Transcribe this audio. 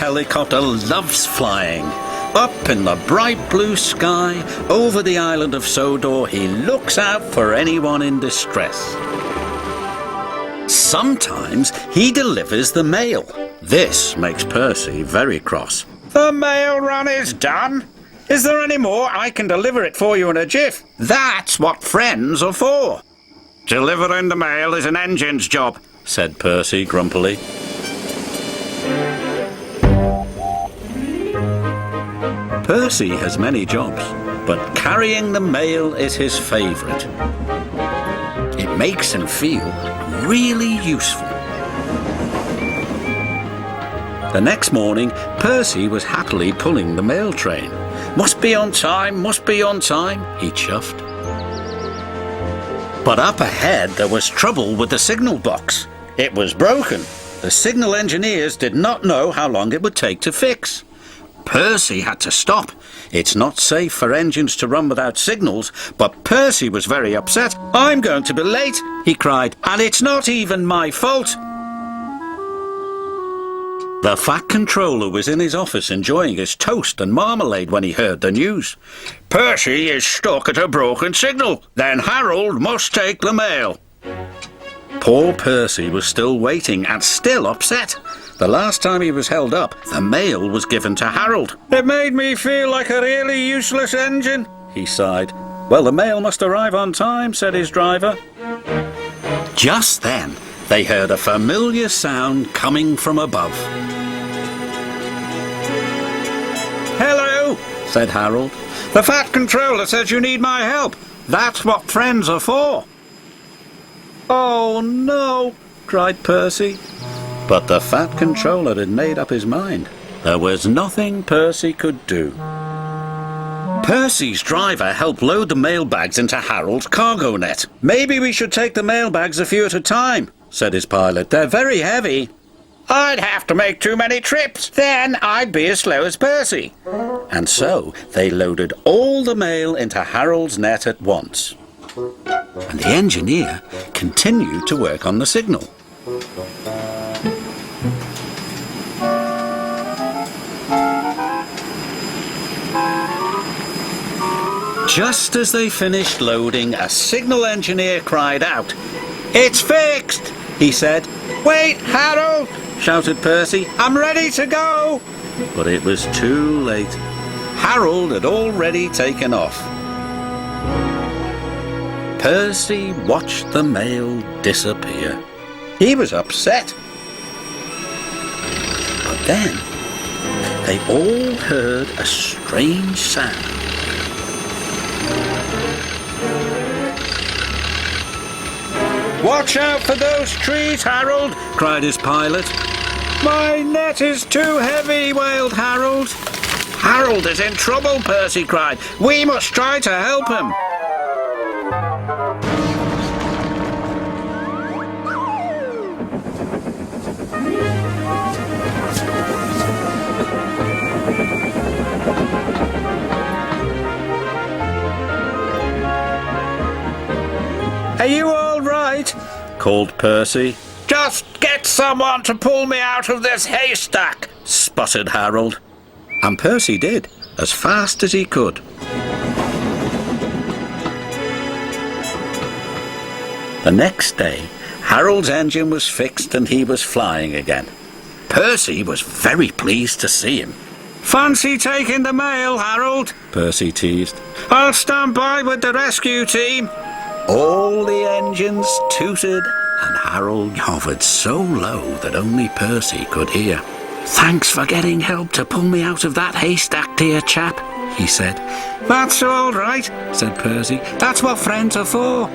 helicopter loves flying. Up in the bright blue sky, over the island of Sodor, he looks out for anyone in distress. Sometimes he delivers the mail. This makes Percy very cross. The mail run is done. Is there any more? I can deliver it for you in a jiff. That's what friends are for. Delivering the mail is an engine's job, said Percy grumpily. Percy has many jobs, but carrying the mail is his favourite. It makes him feel really useful. The next morning, Percy was happily pulling the mail train. Must be on time, he chuffed. But up ahead there was trouble with the signal box. It was broken. The signal engineers did not know how long it would take to fix. Percy had to stop. It's not safe for engines to run without signals, but Percy was very upset. I'm going to be late, he cried, and it's not even my fault. The Fat Controller was in his office enjoying his toast and marmalade when he heard the news. Percy is stuck at a broken signal. Then Harold must take the mail. Poor Percy was still waiting and still upset. The last time he was held up, the mail was given to Harold. It made me feel like a really useless engine, he sighed. Well, the mail must arrive on time, said his driver. Just then, they heard a familiar sound coming from above. Hello, said Harold. The Fat Controller says you need my help. That's what friends are for. Oh, no, cried Percy. But the Fat Controller had made up his mind. There was nothing Percy could do. Percy's driver helped load the mailbags into Harold's cargo net. Maybe we should take the mailbags a few at a time, said his pilot. They're very heavy. I'd have to make too many trips. Then I'd be as slow as Percy. And so they loaded all the mail into Harold's net at once. And the engineer continued to work on the signal. Just as they finished loading, a signal engineer cried out. It's fixed, he said. Wait, Harold, shouted Percy. I'm ready to go. But it was too late. Harold had already taken off. Percy watched the mail disappear. He was upset. But then they all heard a strange sound. Watch out for those trees, Harold, cried his pilot. My net is too heavy, wailed Harold. Harold is in trouble, Percy cried. We must try to help him. Are you all right? Called Percy. Just get someone to pull me out of this haystack, sputtered Harold. And Percy did, as fast as he could. The next day, Harold's engine was fixed and he was flying again. Percy was very pleased to see him. Fancy taking the mail, Harold? Percy teased. I'll stand by with the rescue team. All the engines tooted and Harold hovered so low that only Percy could hear. Thanks for getting help to pull me out of that haystack, dear chap, he said. That's all right, said Percy. That's what friends are for.